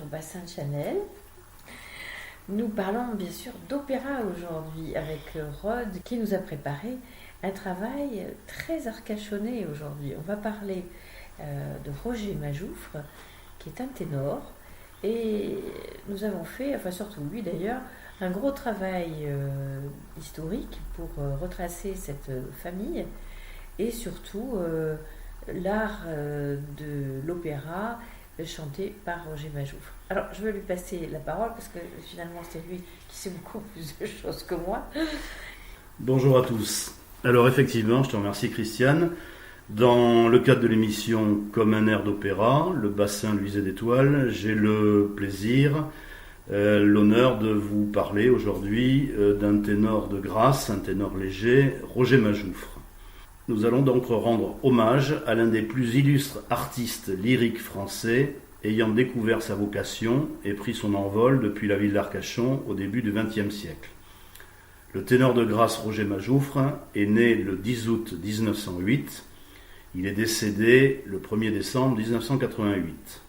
sur Bassin Channel. Nous parlons bien sûr d'opéra aujourd'hui avec Rod qui nous a préparé un travail très arcachonné aujourd'hui. On va parler de Roger Majoufre qui est un ténor et nous avons fait, enfin surtout lui d'ailleurs, un gros travail historique pour retracer cette famille et surtout l'art de l'opéra chanté par Roger Majoufre. Alors, je vais lui passer la parole parce que finalement, c'est lui qui sait beaucoup plus de choses que moi. Bonjour à tous. Alors, effectivement, je te remercie, Christiane. Dans le cadre de l'émission Comme un air d'opéra, le bassin luisé d'étoiles, j'ai le plaisir, l'honneur de vous parler aujourd'hui d'un ténor de grâce, un ténor léger, Roger Majoufre. Nous allons donc rendre hommage à l'un des plus illustres artistes lyriques français ayant découvert sa vocation et pris son envol depuis la ville d'Arcachon au début du XXe siècle. Le ténor de grâce Roger Majoufre est né le 10 août 1908. Il est décédé le 1er décembre 1988.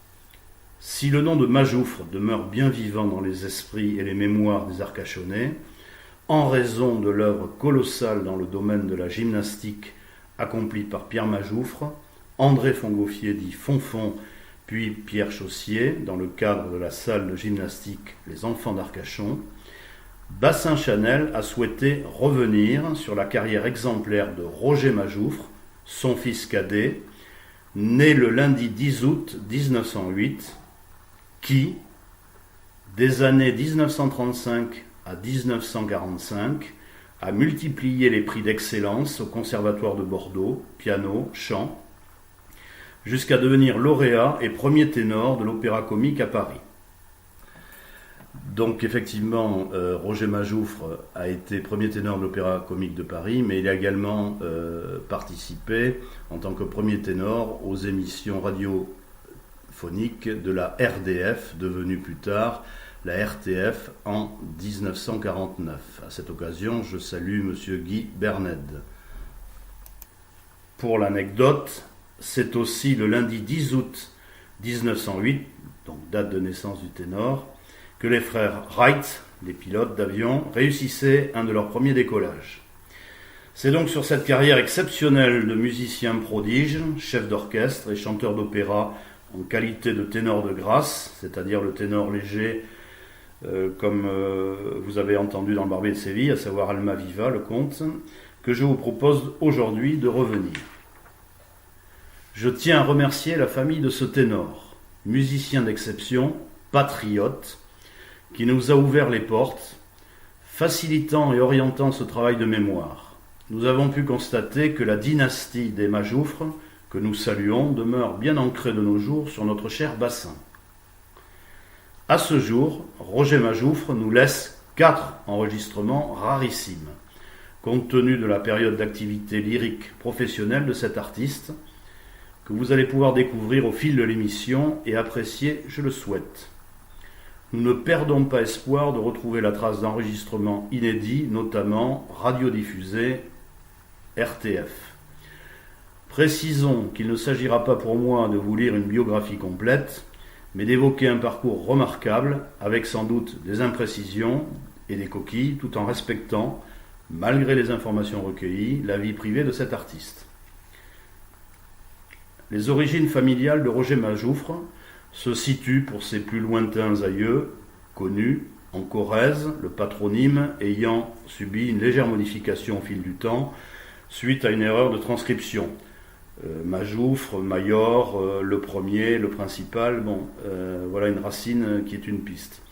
Si le nom de Majoufre demeure bien vivant dans les esprits et les mémoires des Arcachonnais, en raison de l'œuvre colossale dans le domaine de la gymnastique accomplie par Pierre Majoufre, André Fongoffier dit Fonfon, puis Pierre Chaussier, dans le cadre de la salle de gymnastique Les Enfants d'Arcachon, Bassin Channel a souhaité revenir sur la carrière exemplaire de Roger Majoufre, son fils cadet, né le lundi 10 août 1908, qui, des années 1935 à 1945, a multiplié les prix d'excellence au Conservatoire de Bordeaux, piano, chant, jusqu'à devenir lauréat et premier ténor de l'Opéra Comique à Paris. Donc effectivement, Roger Majoufre a été premier ténor de l'Opéra Comique de Paris, mais il a également participé en tant que premier ténor aux émissions radiophoniques de la RDF, devenue plus tard la RTF en 1949. À cette occasion, je salue M. Guy Bernède. Pour l'anecdote, c'est aussi le lundi 10 août 1908, donc date de naissance du ténor, que les frères Wright, les pilotes d'avion, réussissaient un de leurs premiers décollages. C'est donc sur cette carrière exceptionnelle de musicien prodige, chef d'orchestre et chanteur d'opéra en qualité de ténor de grâce, c'est-à-dire le ténor léger, comme vous avez entendu dans le Barbier de Séville, à savoir Almaviva, le conte, que je vous propose aujourd'hui de revenir. Je tiens à remercier la famille de ce ténor, musicien d'exception, patriote, qui nous a ouvert les portes, facilitant et orientant ce travail de mémoire. Nous avons pu constater que la dynastie des Majoufre, que nous saluons, demeure bien ancrée de nos jours sur notre cher bassin. À ce jour, Roger Majoufre nous laisse 4 enregistrements rarissimes, compte tenu de la période d'activité lyrique professionnelle de cet artiste, que vous allez pouvoir découvrir au fil de l'émission et apprécier, je le souhaite. Nous ne perdons pas espoir de retrouver la trace d'enregistrements inédits, notamment radiodiffusés RTF. Précisons qu'il ne s'agira pas pour moi de vous lire une biographie complète, mais d'évoquer un parcours remarquable, avec sans doute des imprécisions et des coquilles, tout en respectant, malgré les informations recueillies, la vie privée de cet artiste. Les origines familiales de Roger Majoufre se situent pour ses plus lointains aïeux, connus, en Corrèze, le patronyme ayant subi une légère modification au fil du temps, suite à une erreur de transcription. Majoufre, Mayor, le premier, le principal, voilà une racine qui est une piste.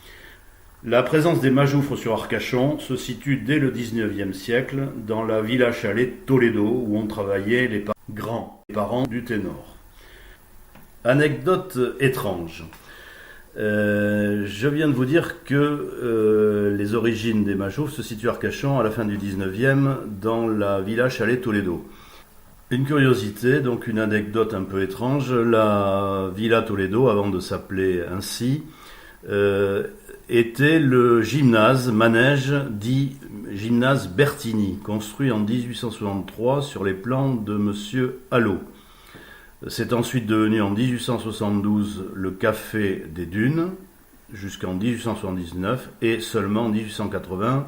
La présence des Majoufres sur Arcachon se situe dès le XIXe siècle dans la villa chalet Toledo où ont travaillé les grands-parents du ténor. Anecdote étrange. Je viens de vous dire que les origines des Majoufres se situent à Arcachon à la fin du XIXe dans la villa chalet Toledo. Une curiosité, donc une anecdote un peu étrange, la Villa Toledo, avant de s'appeler ainsi, était le gymnase, manège, dit gymnase Bertini, construit en 1863 sur les plans de M. Allot. C'est ensuite devenu en 1872 le Café des Dunes, jusqu'en 1879 et seulement en 1880,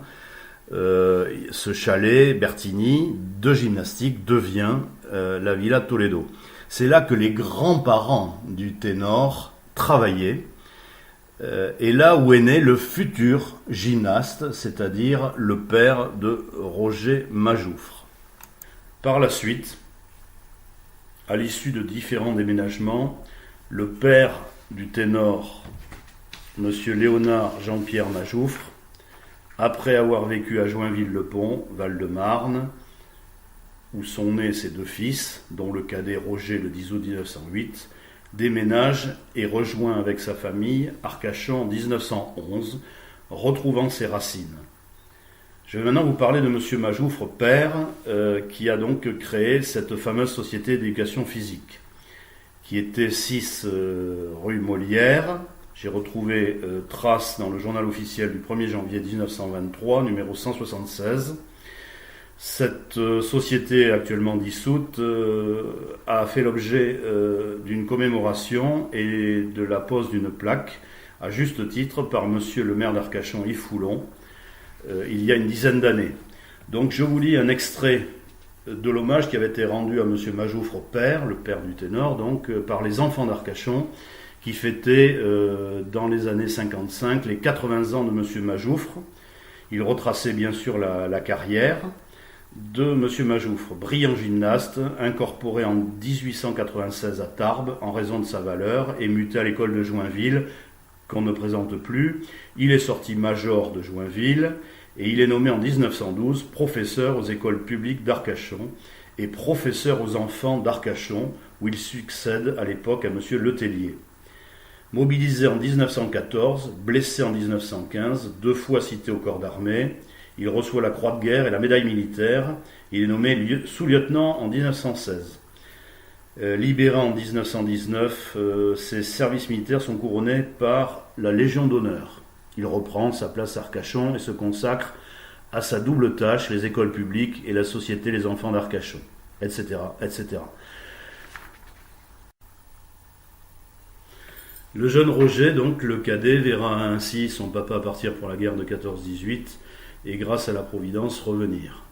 ce chalet Bertini de gymnastique devient la Villa Toledo. C'est là que les grands-parents du ténor travaillaient et là où est né le futur gymnaste, c'est-à-dire le père de Roger Majoufre. Par la suite, à l'issue de différents déménagements, le père du ténor, M. Léonard Jean-Pierre Majoufre, après avoir vécu à Joinville-le-Pont, Val-de-Marne, où sont nés ses deux fils, dont le cadet Roger le 10 août 1908, déménage et rejoint avec sa famille Arcachon en 1911, retrouvant ses racines. Je vais maintenant vous parler de M. Majoufre, père, qui a donc créé cette fameuse société d'éducation physique, qui était 6 rue Molière. J'ai retrouvé trace dans le journal officiel du 1er janvier 1923, numéro 176. Cette société actuellement dissoute a fait l'objet d'une commémoration et de la pose d'une plaque, à juste titre, par monsieur le maire d'Arcachon, Yves Foulon, il y a une dizaine d'années. Donc je vous lis un extrait de l'hommage qui avait été rendu à monsieur Majoufre, père, le père du ténor, donc par les enfants d'Arcachon, qui fêtait dans les années 55 les 80 ans de M. Majoufre. Il retraçait bien sûr la carrière de M. Majoufre, brillant gymnaste, incorporé en 1896 à Tarbes en raison de sa valeur et muté à l'école de Joinville, qu'on ne présente plus. Il est sorti major de Joinville et il est nommé en 1912 professeur aux écoles publiques d'Arcachon et professeur aux enfants d'Arcachon, où il succède à l'époque à M. Letellier. Mobilisé en 1914, blessé en 1915, 2 fois cité au corps d'armée, il reçoit la croix de guerre et la médaille militaire. Il est nommé sous-lieutenant en 1916. Libéré en 1919, ses services militaires sont couronnés par la Légion d'honneur. Il reprend sa place à Arcachon et se consacre à sa double tâche, les écoles publiques et la société Les Enfants d'Arcachon, etc., etc. Le jeune Roger, donc le cadet, verra ainsi son papa partir pour la guerre de 14-18 et grâce à la Providence revenir.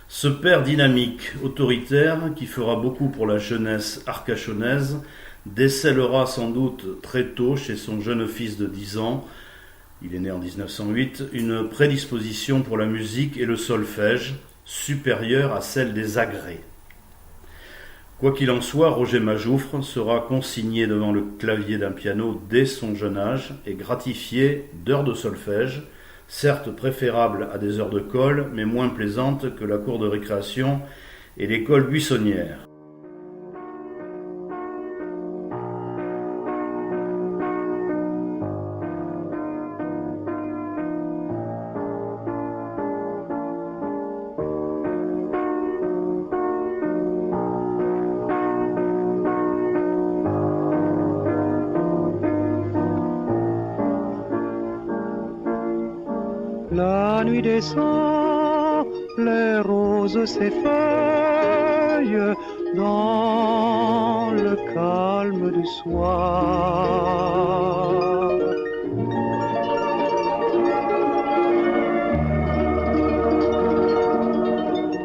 Ce père dynamique, autoritaire, qui fera beaucoup pour la jeunesse arcachonnaise, décèlera sans doute très tôt chez son jeune fils de 10 ans, il est né en 1908, une prédisposition pour la musique et le solfège, supérieure à celle des agrès. Quoi qu'il en soit, Roger Majoufre sera consigné devant le clavier d'un piano dès son jeune âge et gratifié d'heures de solfège, certes préférables à des heures de colle, mais moins plaisantes que la cour de récréation et l'école buissonnière. La nuit descend, les roses s'effeuillent dans le calme du soir.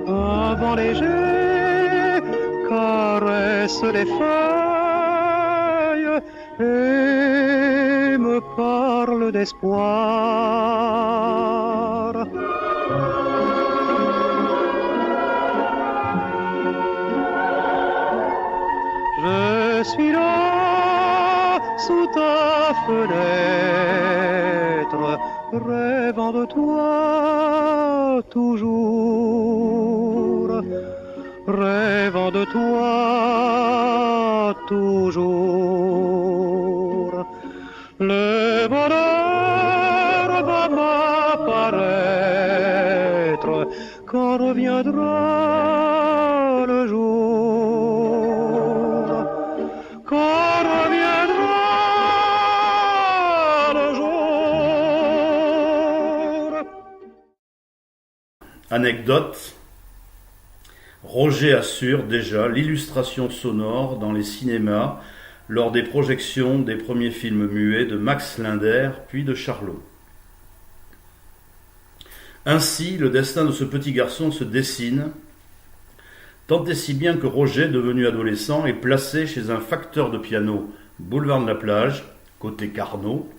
Un vent léger caresse les feuilles et me parle d'espoir. Je suis là sous ta fenêtre, rêvant de toi toujours, rêvant de toi toujours. Le bonheur va m'apparaître quand reviendra le jour, quand reviendra le jour. Anecdote. Roger assure déjà l'illustration sonore dans les cinémas lors des projections des premiers films muets de Max Linder puis de Charlot. Ainsi, le destin de ce petit garçon se dessine, tant et si bien que Roger, devenu adolescent, est placé chez un facteur de piano boulevard de la Plage, côté Carnot,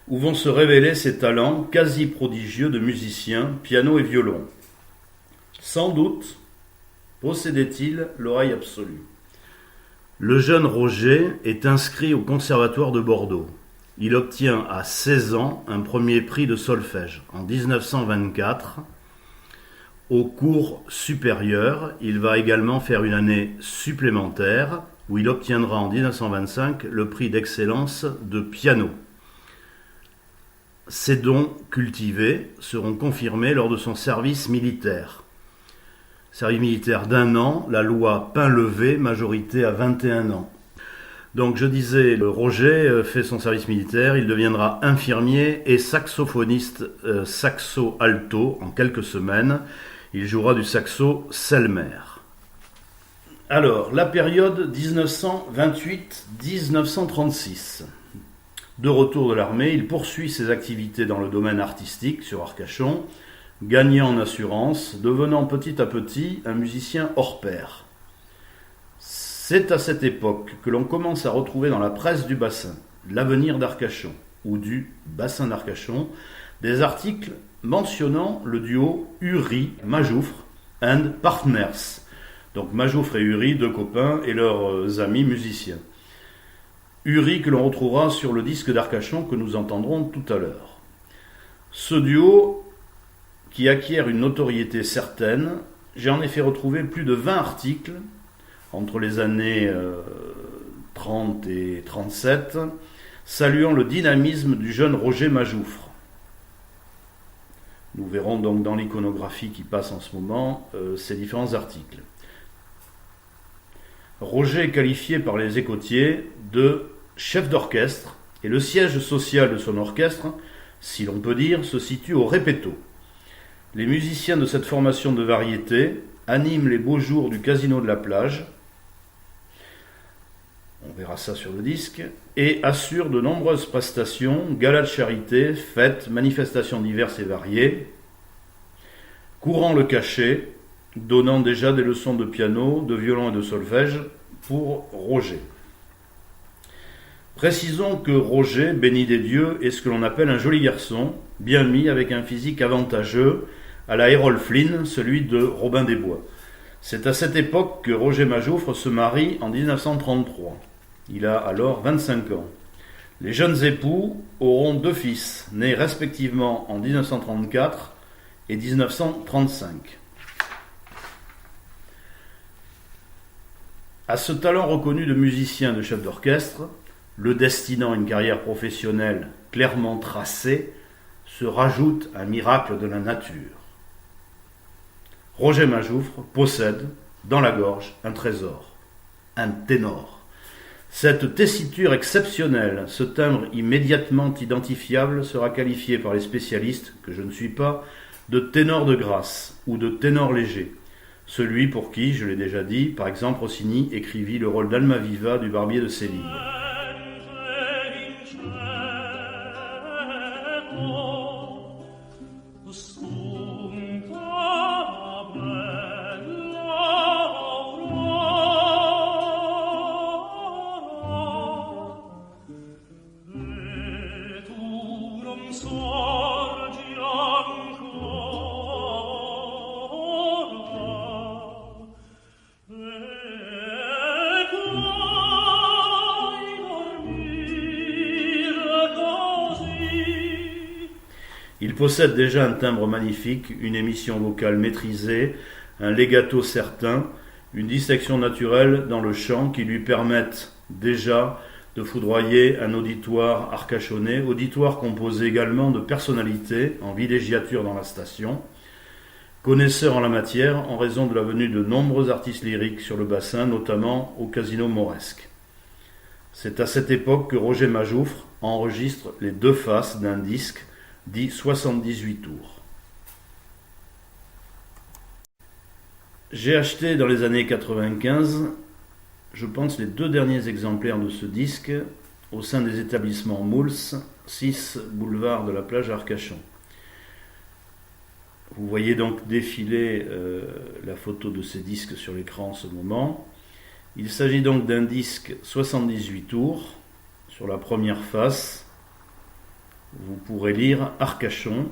où vont se révéler ses talents quasi prodigieux de musicien, piano et violon. Sans doute possédait-il l'oreille absolue. Le jeune Roger est inscrit au Conservatoire de Bordeaux. Il obtient à 16 ans un premier prix de solfège. En 1924, au cours supérieur, il va également faire une année supplémentaire où il obtiendra en 1925 le prix d'excellence de piano. Ses dons cultivés seront confirmés lors de son service militaire. Service militaire d'1 an, la loi Painlevé, majorité à 21 ans. Donc je disais, Roger fait son service militaire, il deviendra infirmier et saxophoniste saxo-alto en quelques semaines. Il jouera du saxo Selmer. Alors, la période 1928-1936. De retour de l'armée, il poursuit ses activités dans le domaine artistique sur Arcachon, gagnant en assurance, devenant petit à petit un musicien hors pair. C'est à cette époque que l'on commence à retrouver dans la presse du bassin, l'avenir d'Arcachon, ou du bassin d'Arcachon, des articles mentionnant le duo Uri-Majoufre and Partners. Donc Majoufre et Uri, deux copains et leurs amis musiciens. Uri que l'on retrouvera sur le disque d'Arcachon que nous entendrons tout à l'heure. Ce duo, qui acquiert une notoriété certaine, j'ai en effet retrouvé plus de 20 articles entre les années 30 et 37, saluant le dynamisme du jeune Roger Majoufre. Nous verrons donc dans l'iconographie qui passe en ce moment ces différents articles. Roger est qualifié par les écoutiers de chef d'orchestre et le siège social de son orchestre, si l'on peut dire, se situe au Répéto. Les musiciens de cette formation de variété animent les beaux jours du Casino de la Plage, on verra ça sur le disque, et assurent de nombreuses prestations, galas de charité, fêtes, manifestations diverses et variées, courant le cachet, donnant déjà des leçons de piano, de violon et de solfège pour Roger. Précisons que Roger, béni des dieux, est ce que l'on appelle un joli garçon, bien mis avec un physique avantageux, à la Errol Flynn, celui de Robin des Bois. C'est à cette époque que Roger Majoufre se marie en 1933. Il a alors 25 ans. Les jeunes époux auront 2 fils, nés respectivement en 1934 et 1935. À ce talent reconnu de musicien et de chef d'orchestre, le destinant à une carrière professionnelle clairement tracée, se rajoute un miracle de la nature. Roger Majoufre possède, dans la gorge, un trésor, un ténor. Cette tessiture exceptionnelle, ce timbre immédiatement identifiable sera qualifié par les spécialistes, que je ne suis pas, de ténor de grâce ou de ténor léger. Celui pour qui, je l'ai déjà dit, par exemple Rossini écrivit le rôle d'Almaviva du barbier de Céline. Il possède déjà un timbre magnifique, une émission vocale maîtrisée, un legato certain, une distinction naturelle dans le chant qui lui permettent déjà de foudroyer un auditoire arcachonnais, auditoire composé également de personnalités en villégiature dans la station, connaisseurs en la matière en raison de la venue de nombreux artistes lyriques sur le bassin, notamment au Casino Mauresque. C'est à cette époque que Roger Majoufre enregistre les 2 faces d'un disque dit 78 tours. J'ai acheté dans les années 95 je pense, les 2 derniers exemplaires de ce disque au sein des établissements Mouls, 6 boulevard de la plage à Arcachon. Vous voyez donc défiler la photo de ces disques sur l'écran en ce moment. Il s'agit donc d'un disque 78 tours. Sur la première face, vous pourrez lire Arcachon,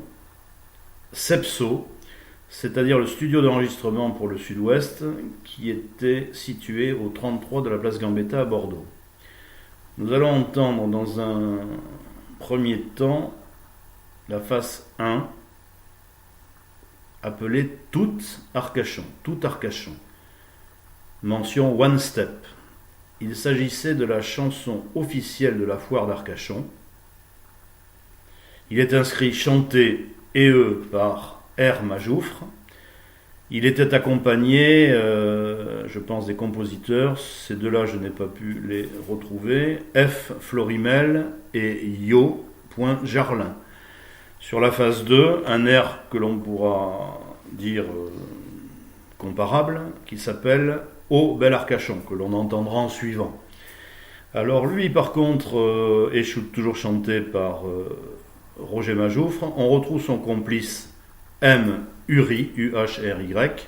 Sepso, c'est-à-dire le studio d'enregistrement pour le Sud-Ouest, qui était situé au 33 de la place Gambetta à Bordeaux. Nous allons entendre dans un premier temps la face 1, appelée Tout Arcachon. Mention One Step. Il s'agissait de la chanson officielle de la foire d'Arcachon. Il est inscrit chanté par R. Majoufre. Il était accompagné, je pense, des compositeurs. Ces 2-là, je n'ai pas pu les retrouver. F. Florimel et Yo.Jarlin. Sur la phase 2, un air que l'on pourra dire comparable, qui s'appelle Ô bel Arcachon, que l'on entendra en suivant. Alors lui, par contre, est toujours chanté par Roger Majoufre. On retrouve son complice M. Uhry, U-H-R-Y,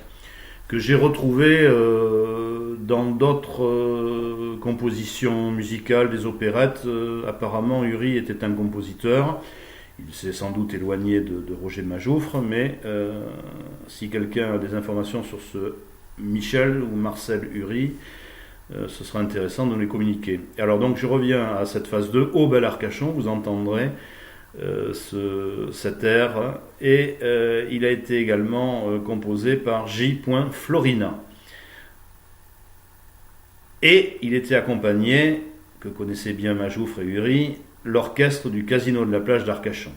que j'ai retrouvé dans d'autres compositions musicales, des opérettes. Apparemment, Uhry était un compositeur. Il s'est sans doute éloigné de Roger Majoufre, mais si quelqu'un a des informations sur ce Michel ou Marcel Uhry, ce sera intéressant de nous les communiquer. Alors donc je reviens à cette phase 2, Ô bel Arcachon, vous entendrez cet air, et il a été également composé par J. Florina. Et il était accompagné, que connaissaient bien Majoufre et Uhry, l'orchestre du Casino de la plage d'Arcachon.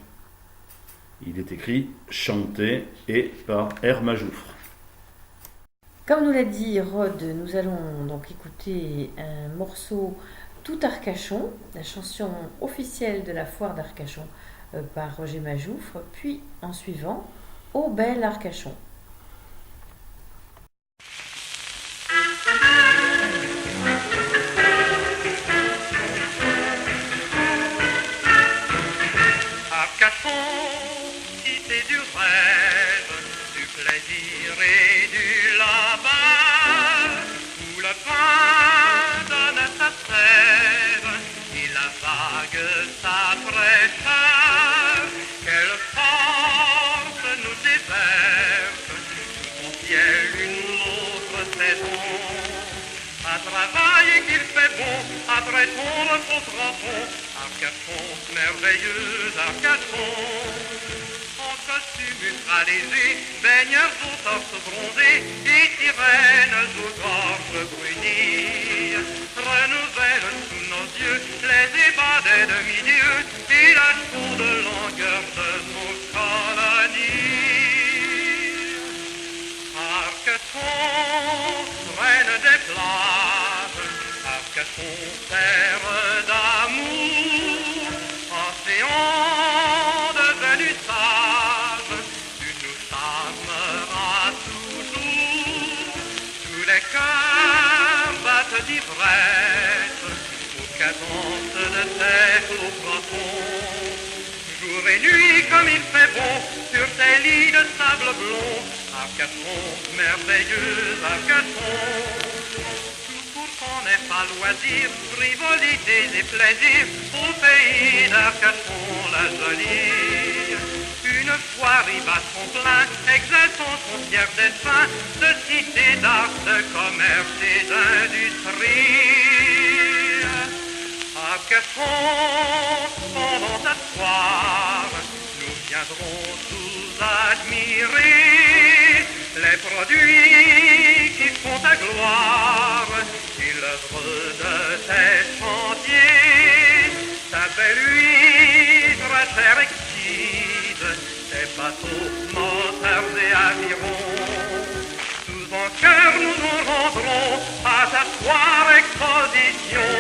Il est écrit, chanté et par R. Majoufre. Comme nous l'a dit Rod, nous allons donc écouter un morceau Tout Arcachon, la chanson officielle de la foire d'Arcachon par Roger Majoufre, puis en suivant Ô bel Arcachon. Arcachon, cité du rêve, du plaisir et du labeur, où le pain donne sa trêve et la vague sa fraîcheur. Quelle force nous déverse sous son ciel une autre saison. Un travail qu'il fait bon, après ton repos trempon, Arcachon, merveilleux Arcachon. En costume ultra-léger, baigneurs au torse bronzé et sirènes aux gorges brunies renouvellent sous nos yeux les ébats des demi-dieux et la chaude langueur de nos colonies. Arcachon, reine des plages, Arcachon, terre d'amour, océan devenu sage, tu nous charmeras toujours. Tous les cœurs battent d'ivresse aux cadences de tes flotons. Jour et nuit comme il fait bon sur tes lits de sable blond, Arcachon, merveilleux Arcachon. Pour qu'on n'ait pas loisir, frivolités et plaisirs, au pays d'Arcachon la jolie. Une fois riva son plein, exaltant son fier destin, de cité d'art, de commerce et d'industrie. Arcachon, pendant ta soirée, nous viendrons tous admirer les produits qui font ta gloire et l'œuvre de tes chantiers, ta belle huître à chair exquise, tes bateaux, moteurs et avirons. Tous en cœur nous nous rendrons à ta foire exposition,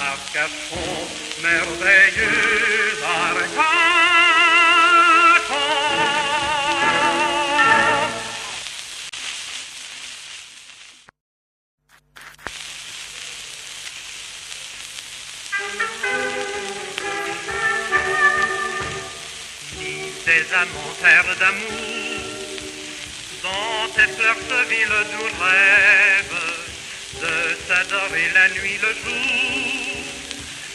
Arcachon, merveilleux Arcachon. des amants terre d'amour. Dans tes fleurs ce ville doux rêve de s'adorer la nuit, le jour.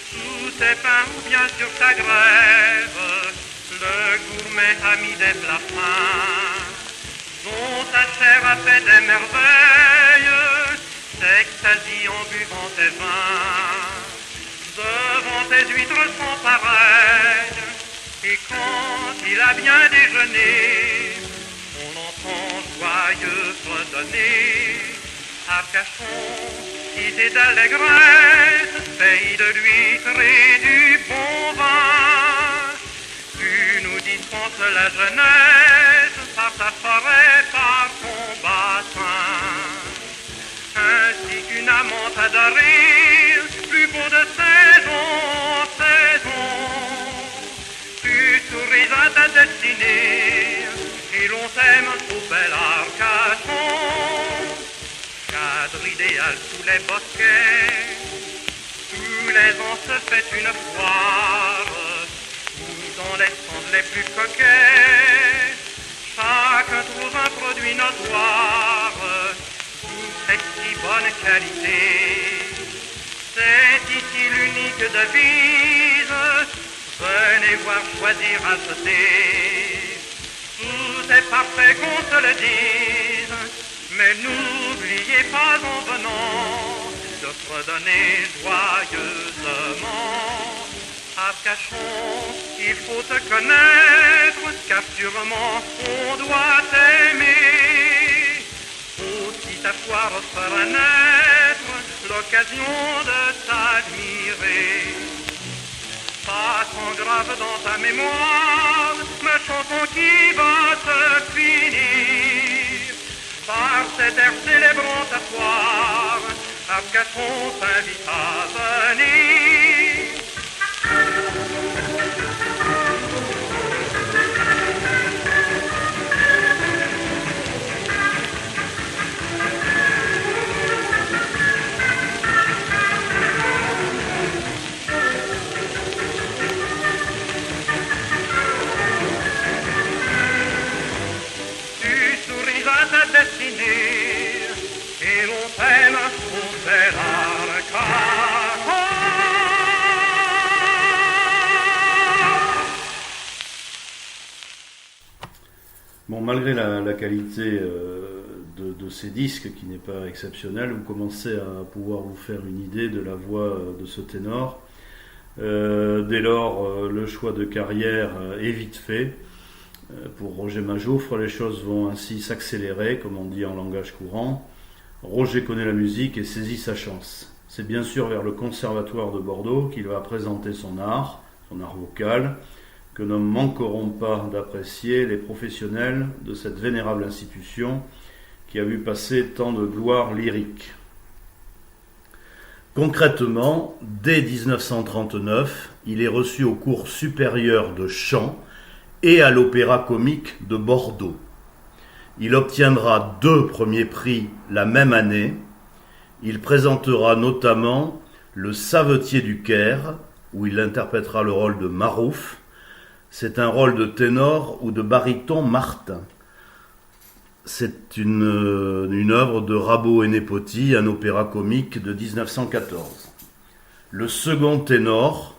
Sous tes pains ou bien sur ta grève, le gourmet ami des plats fins, dont ta chair a fait des merveilles, s'extasie en buvant tes vins. Devant tes huîtres sans pareil, et quand il a bien déjeuné, on entend joyeux fredonner. Arcachon, cité d'allégresse, pays de l'huître et du bon vin, tu nous dispenses la jeunesse par ta forêt, par ton bassin. Ainsi qu'une amante adorée, plus beau de saison en saison, tu souris à ta destinée, et l'on t'aime au bel Arcachon. Cadre idéal sous les bosquets, tous les ans se fait une foire, où dans les stands les plus coquets, chacun trouve un produit notoire, c'est si bonne qualité. C'est ici l'unique devise, venez voir, choisir, acheter. Tout est parfait qu'on se le dise, mais n'oubliez pas en venant de fredonner joyeusement. Arcachon, il faut te connaître, car sûrement on doit t'aimer. Aussi ta foi renaître l'occasion de t'admirer. Passe en grave dans ta mémoire ma chanson qui va se finir. Par cet air célébrant ta foire, Arcachon t'invite à venir. Destinée, et l'on t'aime au bel Arcachon. Bon, malgré la qualité de ces disques, qui n'est pas exceptionnelle, vous commencez à pouvoir vous faire une idée de la voix de ce ténor. Dès lors, le choix de carrière est vite fait. Pour Roger Majoufre, les choses vont ainsi s'accélérer, comme on dit en langage courant. Roger connaît la musique et saisit sa chance. C'est bien sûr vers le Conservatoire de Bordeaux qu'il va présenter son art vocal, que ne manqueront pas d'apprécier les professionnels de cette vénérable institution qui a vu passer tant de gloire lyrique. Concrètement, dès 1939, il est reçu au cours supérieur de chant et à l'Opéra Comique de Bordeaux. Il obtiendra 2 premiers prix la même année. Il présentera notamment Le Savetier du Caire, où il interprétera le rôle de Marouf. C'est un rôle de ténor ou de baryton Martin. C'est une œuvre de Rabot et Nepoti, un opéra comique de 1914. Le second ténor,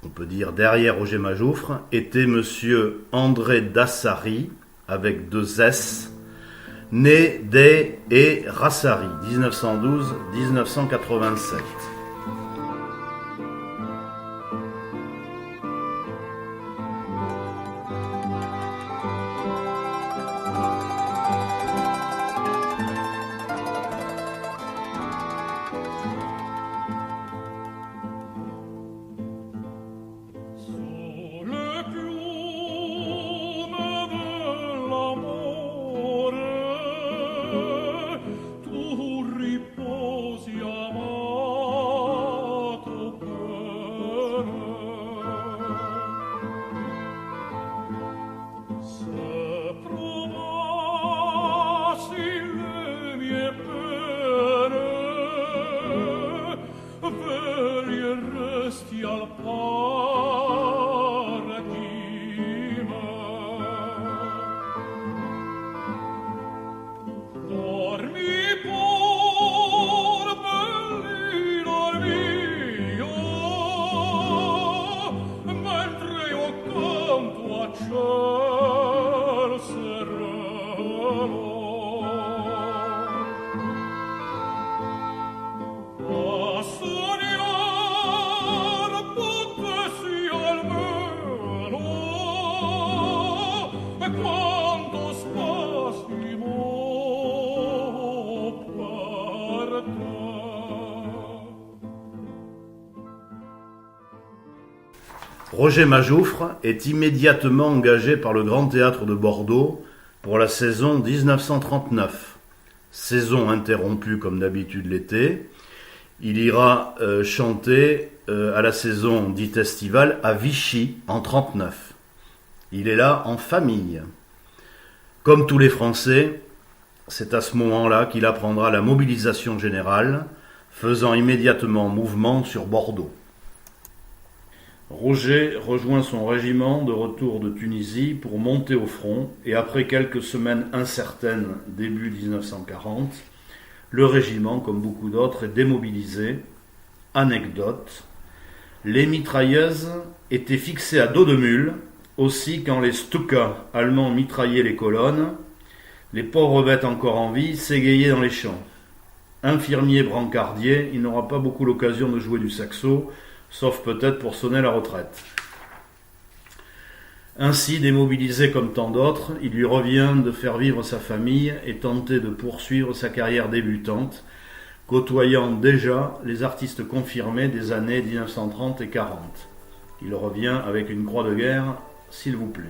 on peut dire derrière Roger Majoufre, était monsieur André Dassary, avec 2 S, né des et Rassari, 1912-1987. Tu riposi amare ciel sereno. A sognar potessi almeno, e quanto spasimo per te. Roger Majoufre est immédiatement engagé par le Grand Théâtre de Bordeaux pour la saison 1939. Saison interrompue comme d'habitude l'été. Il ira chanter à la saison dite estivale à Vichy en 1939. Il est là en famille. Comme tous les Français, c'est à ce moment-là qu'il apprendra la mobilisation générale, faisant immédiatement mouvement sur Bordeaux. Roger rejoint son régiment de retour de Tunisie pour monter au front et après quelques semaines incertaines début 1940, le régiment, comme beaucoup d'autres, est démobilisé. Anecdote, les mitrailleuses étaient fixées à dos de mule, aussi quand les Stuka allemands mitraillaient les colonnes, les pauvres bêtes encore en vie s'égayaient dans les champs. Infirmier brancardier, il n'aura pas beaucoup l'occasion de jouer du saxo, sauf peut-être pour sonner la retraite. Ainsi, démobilisé comme tant d'autres, il lui revient de faire vivre sa famille et tenter de poursuivre sa carrière débutante, côtoyant déjà les artistes confirmés des années 1930 et 40. Il revient avec une croix de guerre, s'il vous plaît.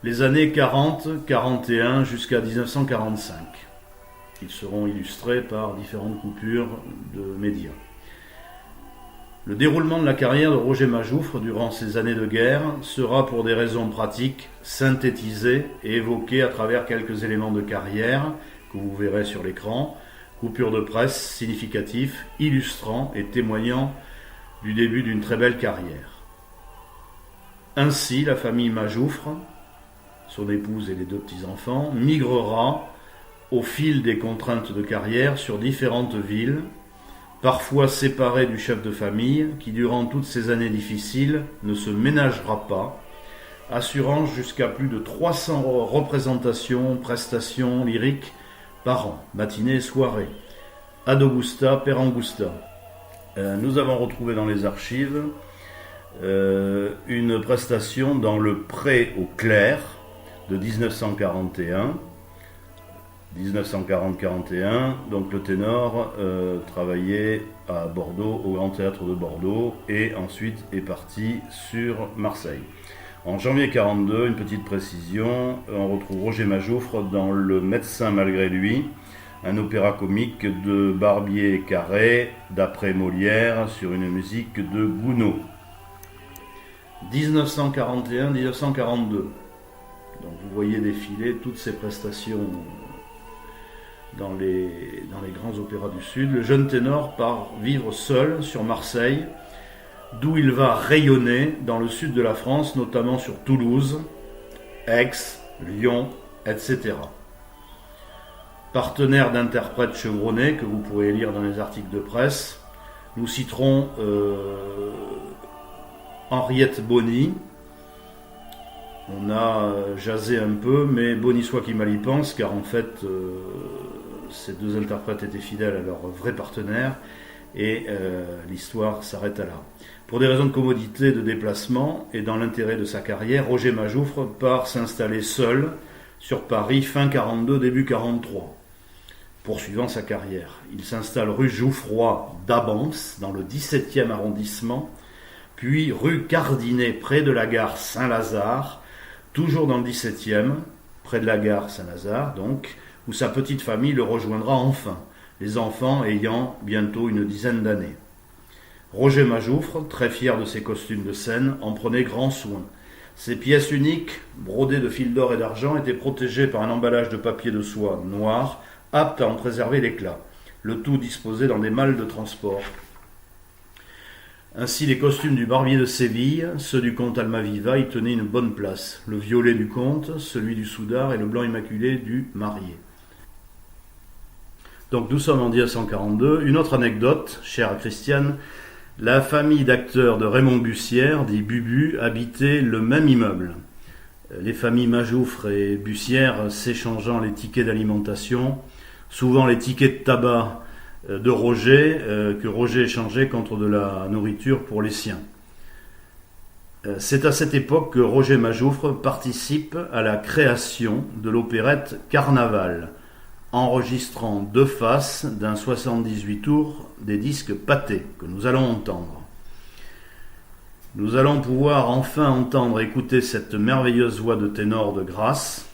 Les années 40, 41 jusqu'à 1945. Ils seront illustrés par différentes coupures de médias. Le déroulement de la carrière de Roger Majoufre durant ces années de guerre sera pour des raisons pratiques synthétisé et évoqué à travers quelques éléments de carrière que vous verrez sur l'écran, coupures de presse significatifs, illustrant et témoignant du début d'une très belle carrière. Ainsi, la famille Majoufre, son épouse et les deux petits-enfants, migrera au fil des contraintes de carrière sur différentes villes, parfois séparé du chef de famille, qui durant toutes ces années difficiles ne se ménagera pas, assurant jusqu'à plus de 300 représentations, prestations lyriques par an, matinées et soirées. Ad Augusta, per Angusta. Nous avons retrouvé dans les archives une prestation dans le Pré au Clair de 1941. 1940-41, donc le ténor travaillait à Bordeaux, au Grand Théâtre de Bordeaux, et ensuite est parti sur Marseille. En janvier 42, une petite précision, on retrouve Roger Majoufre dans Le Médecin malgré lui, un opéra comique de Barbier-Carré, d'après Molière, sur une musique de Gounod. 1941-1942. Donc vous voyez défiler toutes ces prestations dans les grands opéras du Sud. Le jeune ténor part vivre seul sur Marseille, d'où il va rayonner dans le sud de la France, notamment sur Toulouse, Aix, Lyon, etc. Partenaire d'interprètes chevronnés que vous pourrez lire dans les articles de presse, nous citerons Henriette Bonny. On a jasé un peu, mais Bonny soit qui mal y pense, car en fait, ces deux interprètes étaient fidèles à leur vrai partenaire, et l'histoire s'arrête là. Pour des raisons de commodité de déplacement, et dans l'intérêt de sa carrière, Roger Majoufre part s'installer seul sur Paris fin 42, début 43, poursuivant sa carrière. Il s'installe rue Jouffroy d'Abance, dans le 17e arrondissement, puis rue Cardinet, près de la gare Saint-Lazare, toujours dans le 17e, près de la gare Saint-Lazare, donc, où sa petite famille le rejoindra enfin, les enfants ayant bientôt une dizaine d'années. Roger Majoufre, très fier de ses costumes de scène, en prenait grand soin. Ses pièces uniques, brodées de fils d'or et d'argent, étaient protégées par un emballage de papier de soie noir, apte à en préserver l'éclat, le tout disposé dans des malles de transport. Ainsi, les costumes du barbier de Séville, ceux du comte Almaviva, y tenaient une bonne place. Le violet du comte, celui du soudard et le blanc immaculé du marié. Donc nous sommes en 1942. Une autre anecdote, chère à Christiane, la famille d'acteurs de Raymond Bussière, dit Bubu, habitait le même immeuble. les familles Majoufre et Bussière s'échangeant les tickets d'alimentation, souvent les tickets de tabac de Roger, que Roger échangeait contre de la nourriture pour les siens. C'est à cette époque que Roger Majoufre participe à la création de l'opérette Carnaval, enregistrant 2 faces d'un 78 tours des disques pâtés que nous allons entendre. Nous allons pouvoir enfin entendre écouter cette merveilleuse voix de ténor de Grasse,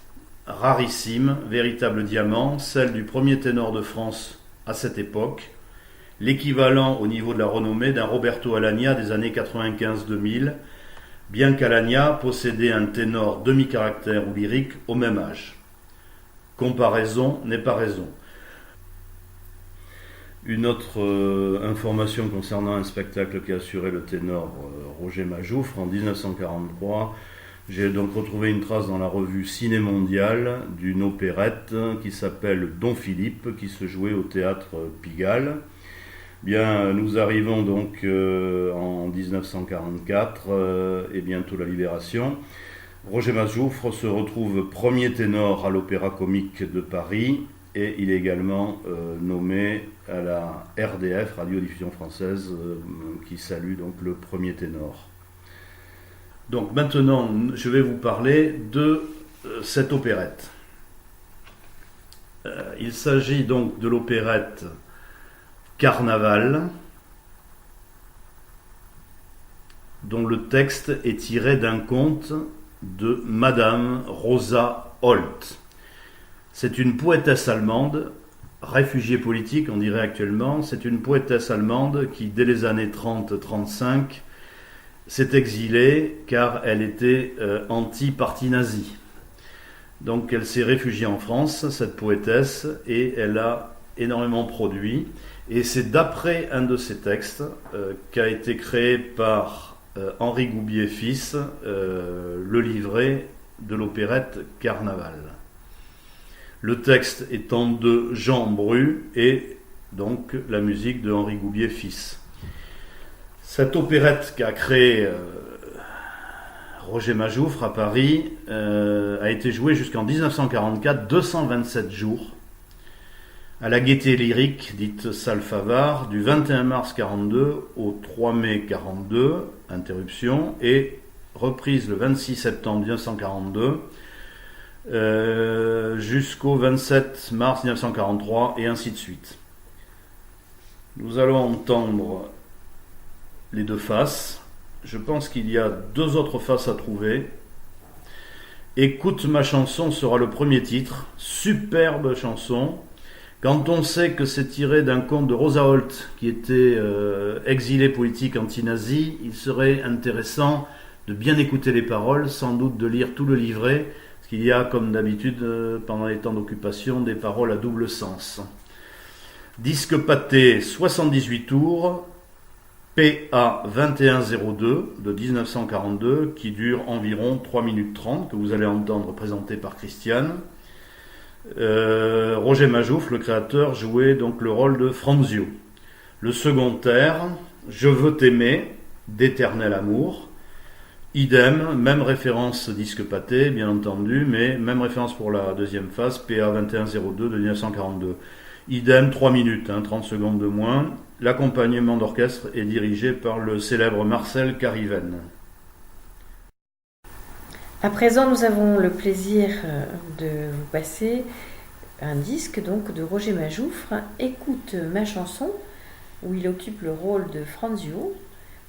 rarissime, véritable diamant, celle du premier ténor de France à cette époque, l'équivalent au niveau de la renommée d'un Roberto Alagna des années 95-2000, bien qu'Alagna possédait un ténor demi-caractère ou lyrique au même âge. Comparaison n'est pas raison. Une autre information concernant un spectacle qui a assuré le ténor Roger Majoufre en 1943, j'ai donc retrouvé une trace dans la revue Ciné Mondial d'une opérette qui s'appelle Don Philippe, qui se jouait au théâtre Pigalle. Bien, nous arrivons donc en 1944 et bientôt la Libération. Roger Majoufre se retrouve premier ténor à l'Opéra Comique de Paris et il est également nommé à la RDF, Radiodiffusion Française, qui salue donc le premier ténor. Donc maintenant, je vais vous parler de cette opérette. Il s'agit donc de l'opérette Carnaval, dont le texte est tiré d'un conte de Madame Rosa Holt. C'est une poétesse allemande, réfugiée politique, on dirait actuellement. C'est une poétesse allemande qui, dès les années 30-35, s'est exilée car elle était anti-parti nazi. Donc elle s'est réfugiée en France, cette poétesse, et elle a énormément produit. Et c'est d'après un de ses textes qu'a été créé par Henri Goubier fils le livret de l'opérette Carnaval. Le texte étant de Jean Bru et donc la musique de Henri Goubier fils. Cette opérette qu'a créée Roger Majoufre à Paris a été jouée jusqu'en 1944, 227 jours, à la Gaîté Lyrique, dite Salle Favard, du 21 mars 42 au 3 mai 42, interruption, et reprise le 26 septembre 1942 jusqu'au 27 mars 1943, et ainsi de suite. Nous allons entendre les 2 faces. Je pense qu'il y a 2 autres faces à trouver. Écoute ma chanson sera le premier titre. Superbe chanson. Quand on sait que c'est tiré d'un conte de Rosa Holt, qui était exilée politique anti-nazi, il serait intéressant de bien écouter les paroles, sans doute de lire tout le livret, parce qu'il y a, comme d'habitude, pendant les temps d'occupation, des paroles à double sens. Disque pâté, 78 tours, PA 2102 de 1942, qui dure environ 3 minutes 30, que vous allez entendre présenté par Christiane. Roger Majouffe, le créateur, jouait donc le rôle de Franzio. Le second air, Je veux t'aimer, d'éternel amour. Idem, même référence disque pâté, bien entendu, mais même référence pour la deuxième phase, PA 2102 de 1942. Idem, 3 minutes, 30 secondes de moins. L'accompagnement d'orchestre est dirigé par le célèbre Marcel Cariven. À présent, nous avons le plaisir de vous passer un disque donc de Roger Majoufre, Écoute ma chanson, où il occupe le rôle de Franzio,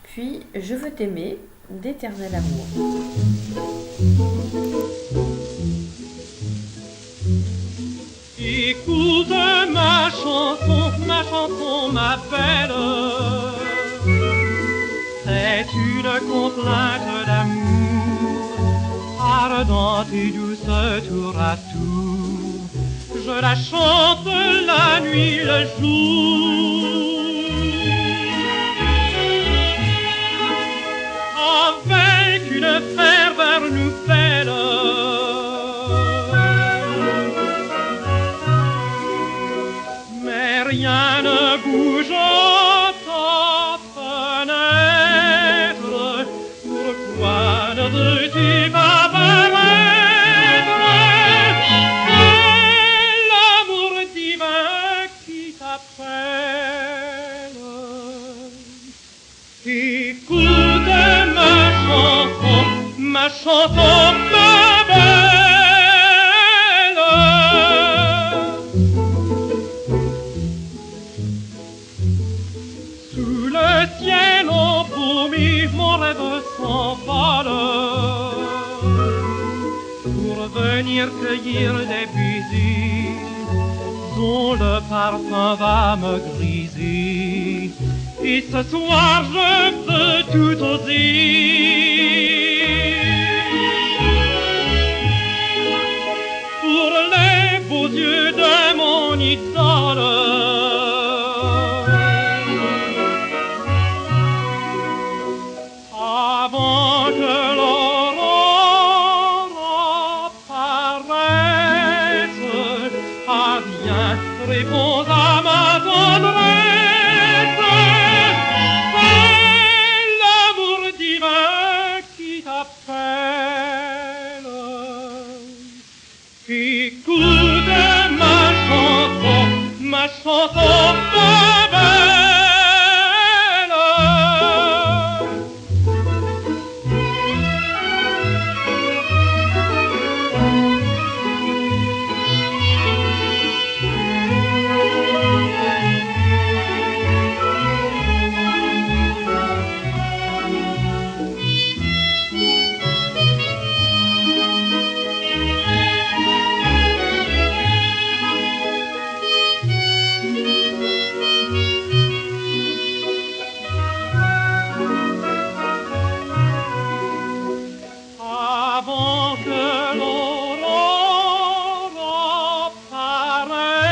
puis Je veux t'aimer, d'éternel amour. Écoute ma chanson, ma belle. C'est une complainte d'amour, ardente et douce tour à tour. Je la chante la nuit, le jour, avec une ferveur nouvelle. Mais rien ne bouge à ta fenêtre. Pourquoi ne veux-tu pas paraître? pour venir cueillir des fusil dont le parfum va me griser. Et ce soir je veux tout oser pour les beaux yeux de mon idole. Avant que l'aurore apparaisse, ah viens, réponds à ma tendresse. C'est l'amour divin qui t'appelle. Écoute ma chanson belle. Avant que l'aurore apparaisse,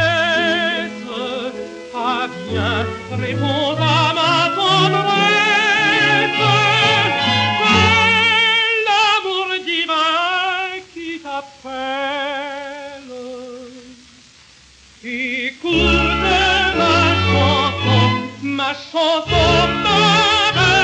ah viens, réponds à ma tendresse. C'est l'amour divin qui t'appelle. Écoute ma chanson belle.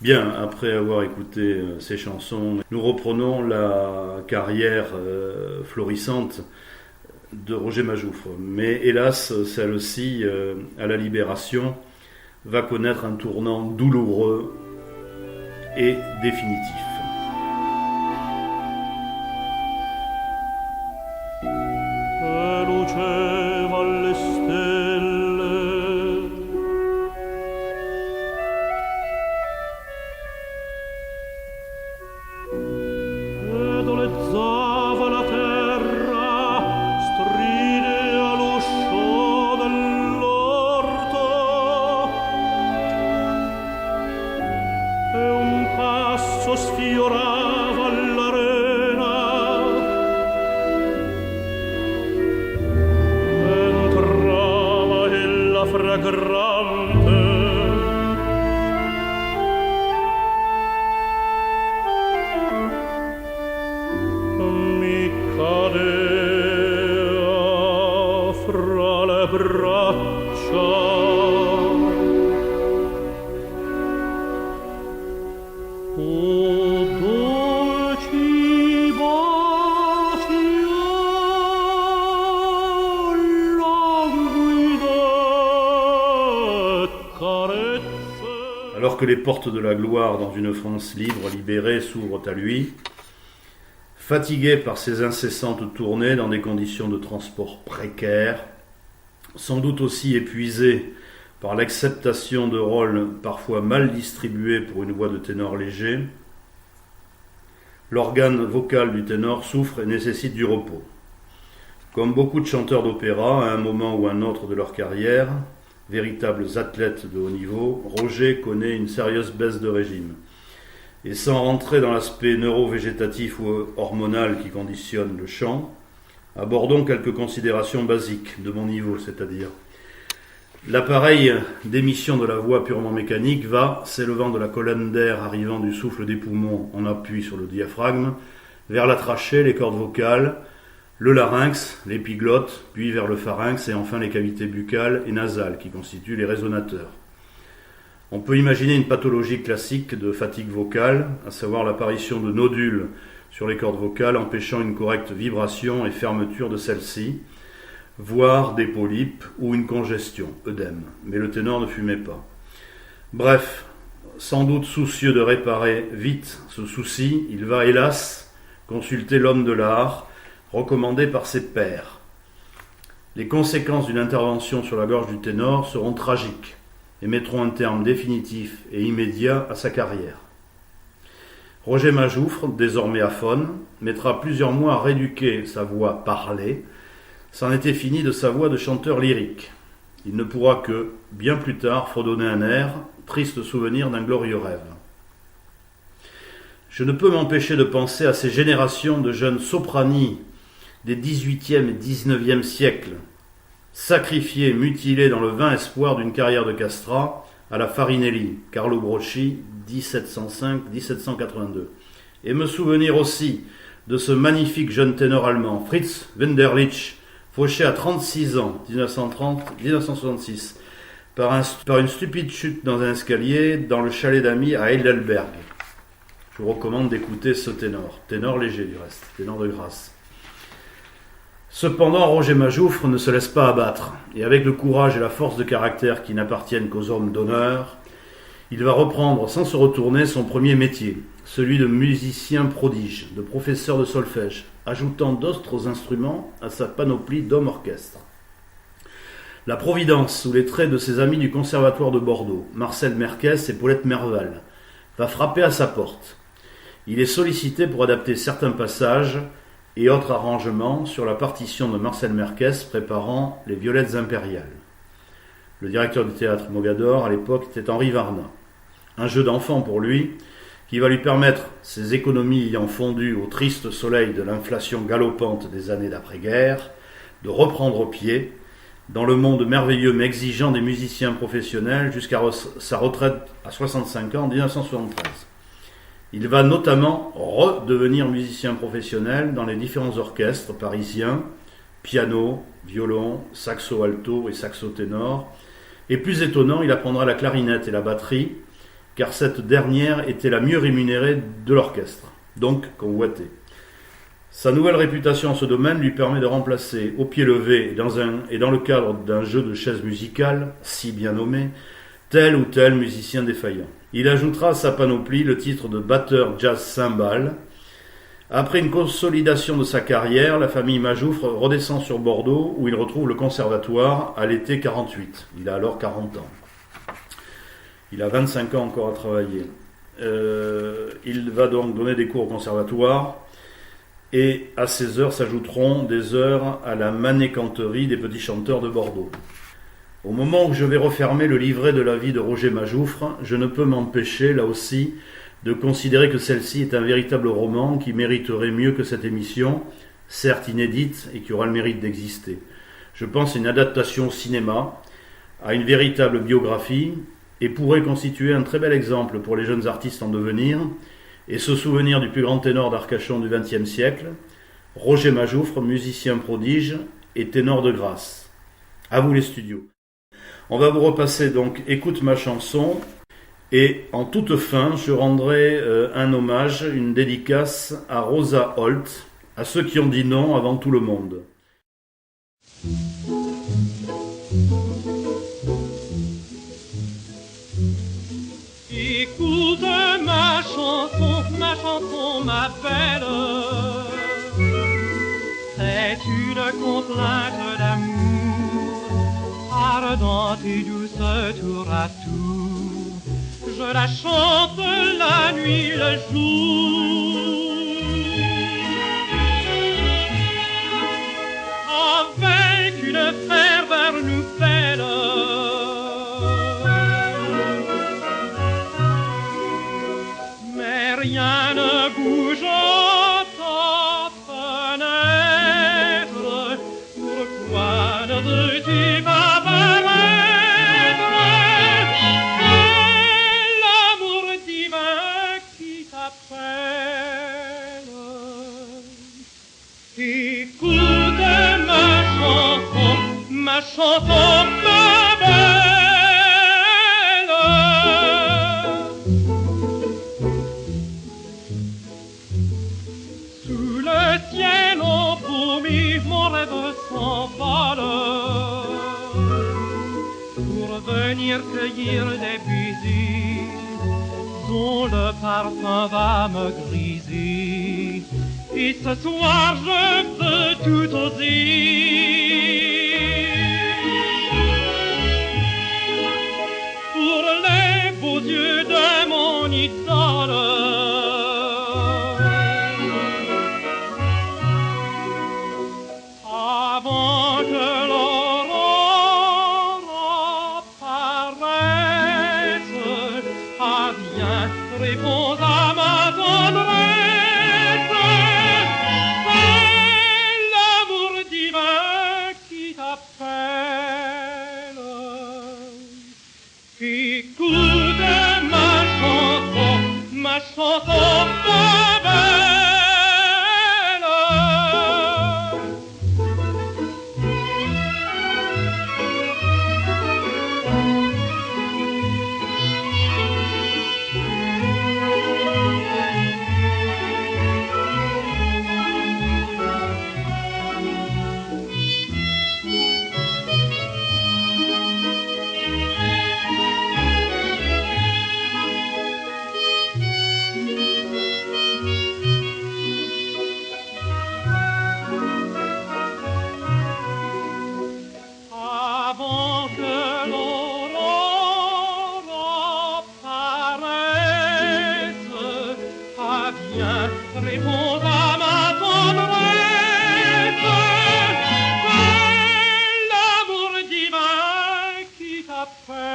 Bien, après avoir écouté ces chansons, nous reprenons la carrière florissante de Roger Majoufre. Mais hélas, celle-ci, à la Libération, va connaître un tournant douloureux et définitif. Alors que les portes de la gloire dans une France libre, libérée, s'ouvrent à lui, fatigué par ses incessantes tournées dans des conditions de transport précaires, sans doute aussi épuisé par l'acceptation de rôles parfois mal distribués pour une voix de ténor léger, l'organe vocal du ténor souffre et nécessite du repos. Comme beaucoup de chanteurs d'opéra, à un moment ou un autre de leur carrière, véritables athlètes de haut niveau, Roger connaît une sérieuse baisse de régime. Et sans rentrer dans l'aspect neuro-végétatif ou hormonal qui conditionne le chant, abordons quelques considérations basiques de mon niveau, c'est-à-dire l'appareil d'émission de la voix purement mécanique va, s'élevant de la colonne d'air arrivant du souffle des poumons en appui sur le diaphragme, vers la trachée, les cordes vocales, le larynx, l'épiglotte, puis vers le pharynx et enfin les cavités buccales et nasales qui constituent les résonateurs. On peut imaginer une pathologie classique de fatigue vocale, à savoir l'apparition de nodules sur les cordes vocales empêchant une correcte vibration et fermeture de celles-ci, voire des polypes ou une congestion, œdème. Mais le ténor ne fumait pas. Bref, sans doute soucieux de réparer vite ce souci, il va hélas consulter l'homme de l'art, recommandé par ses pairs. Les conséquences d'une intervention sur la gorge du ténor seront tragiques et mettront un terme définitif et immédiat à sa carrière. Roger Majoufre, désormais aphone, mettra plusieurs mois à rééduquer sa voix parlée. C'en était fini de sa voix de chanteur lyrique. Il ne pourra que, bien plus tard, fredonner un air, triste souvenir d'un glorieux rêve. Je ne peux m'empêcher de penser à ces générations de jeunes soprani des XVIIIe et XIXe siècles, sacrifiés, mutilés dans le vain espoir d'une carrière de castrat à la Farinelli, Carlo Brocchi, 1705-1782. Et me souvenir aussi de ce magnifique jeune ténor allemand, Fritz Wunderlich, fauché à 36 ans, 1930-1966, par une stupide chute dans un escalier dans le chalet d'amis à Heidelberg. Je vous recommande d'écouter ce ténor léger du reste, ténor de grâce. Cependant, Roger Majoufre ne se laisse pas abattre, et avec le courage et la force de caractère qui n'appartiennent qu'aux hommes d'honneur, il va reprendre sans se retourner son premier métier, celui de musicien prodige, de professeur de solfège, ajoutant d'autres instruments à sa panoplie d'hommes orchestre. La Providence, sous les traits de ses amis du Conservatoire de Bordeaux, Marcel Merkès et Paulette Merval, va frapper à sa porte. Il est sollicité pour adapter certains passages et autres arrangements sur la partition de Marcel Merkès préparant les Violettes impériales. Le directeur du théâtre Mogador à l'époque était Henri Varna. Un jeu d'enfant pour lui, qui va lui permettre, ses économies ayant fondu au triste soleil de l'inflation galopante des années d'après-guerre, de reprendre pied dans le monde merveilleux mais exigeant des musiciens professionnels jusqu'à sa retraite à 65 ans en 1973. Il va notamment redevenir musicien professionnel dans les différents orchestres parisiens, piano, violon, saxo alto et saxo ténor, et plus étonnant, il apprendra la clarinette et la batterie, car cette dernière était la mieux rémunérée de l'orchestre, donc convoitée. Sa nouvelle réputation en ce domaine lui permet de remplacer au pied levé et dans le cadre d'un jeu de chaises musicales, si bien nommé, tel ou tel musicien défaillant. Il ajoutera à sa panoplie le titre de batteur jazz cymbale. Après une consolidation de sa carrière, la famille Majoufre redescend sur Bordeaux où il retrouve le conservatoire à l'été 48. Il a alors 40 ans. Il a 25 ans encore à travailler. Il va donc donner des cours au conservatoire et à ces heures s'ajouteront des heures à la manécanterie des petits chanteurs de Bordeaux. Au moment où je vais refermer le livret de la vie de Roger Majoufre, je ne peux m'empêcher, là aussi, de considérer que celle-ci est un véritable roman qui mériterait mieux que cette émission, certes inédite et qui aura le mérite d'exister. Je pense à une adaptation au cinéma, à une véritable biographie, et pourrait constituer un très bel exemple pour les jeunes artistes en devenir, et se souvenir du plus grand ténor d'Arcachon du XXe siècle, Roger Majoufre, musicien prodige et ténor de grâce. À vous les studios. On va vous repasser donc Écoute ma chanson, et en toute fin, je rendrai un hommage, une dédicace à Rosa Holt, à ceux qui ont dit non avant tout le monde. Écoute ma chanson ma belle. C'est une complainte d'amour, ardente et douce tour à tour. Je la chante la nuit, le jour, avec une ferveur nouvelle. Mais rien ne bouge à ta fenêtre. Pourquoi ne veux-tu pas paraître? C'est l'amour divin qui t'appelle. Écoute ma chanson, ma belle. Sous le ciel embaumé, mon rêve s'envole pour venir cueillir des baisers dont le parfum va me griser. Et ce soir je veux tout oser pour les beaux yeux de mon idole. Avant que l'aurore apparaisse, ah viens, réponds à ma tendresse. C'est l'amour divin qui t'appelle. Écoute ma chanson, ma belle. Avant que l'aurore apparaisse, ah viens, réponds à ma tendresse. C'est l'amour divin qui t'appelle.